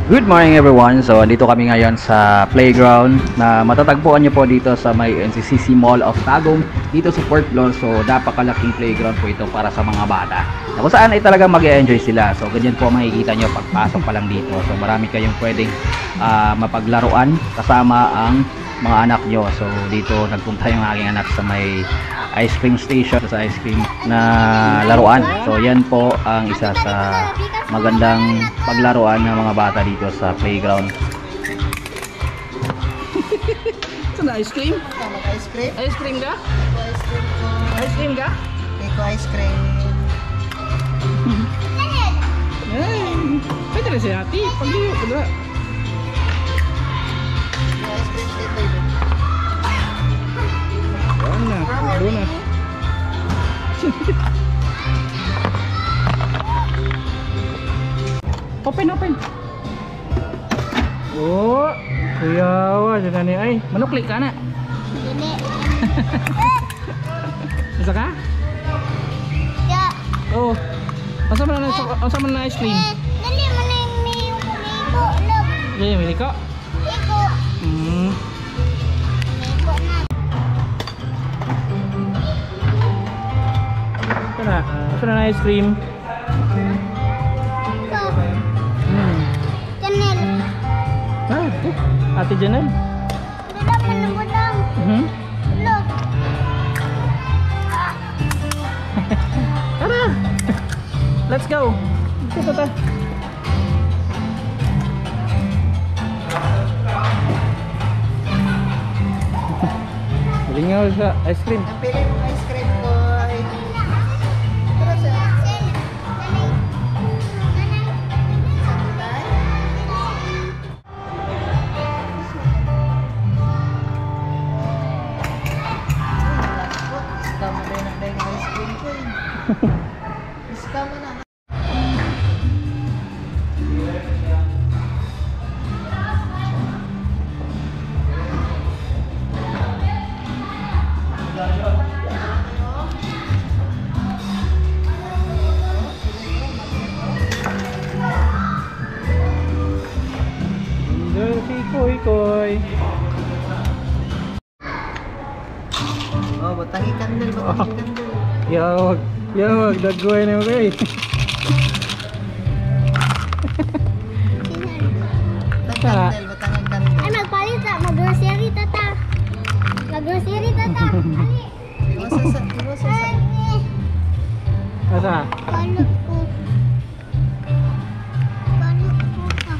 Good morning everyone. So dito kami ngayon sa playground na matatagpuan nyo po dito sa may NCCC Mall of Tagum dito sa 4th floor. So napakalaking playground po ito para sa mga bata na kung saan ay talagang mag-e-enjoy sila. So ganyan po makikita nyo pagpasok pa lang dito. So marami kayong pwedeng mapaglaruan kasama ang mga anak nyo. So dito nagpunta yung aking anak sa may ice cream station, sa ice cream na laruan. So yan po ang isa sa magandang paglaruan ng mga bata dito sa playground. Saan ice cream? Ice cream? Ice cream ka? Ice cream ka? Iko ice cream. Ay, pwede na si ate. Pag-iyo ko na. Ice cream din, baby. Doon na. Doon na. Open, open. Oh, kuyawa. Diyan na niya. Ay, manuklik ka na. Dili. Isa ka? Ya. Oh. Asa man na ice cream? Dali man na yung liko. Look. Diyan, may liko. Liko. Liko na. Tara. Asa na ice cream? Iko. Chanel. Ah, Ate Janelle. Budang mana budang. Look. Tara! Let's go! Ito ta. Lingaw sa ice cream. Napili mo ice cream, boy. Tara siya. Iska mo din ang dahil ice cream ko eh. Iska mo na. Doon si Koy Koy. Oh, batangi kandel, batangi kandel. Yawag. Yawag. Dagway na mo kayo. Kandel, batangi kandel. Ay magpalit ta, mag-grocery tata. Mag-grocery tata. Ali. Iwas sa Ay. Asa? Paano?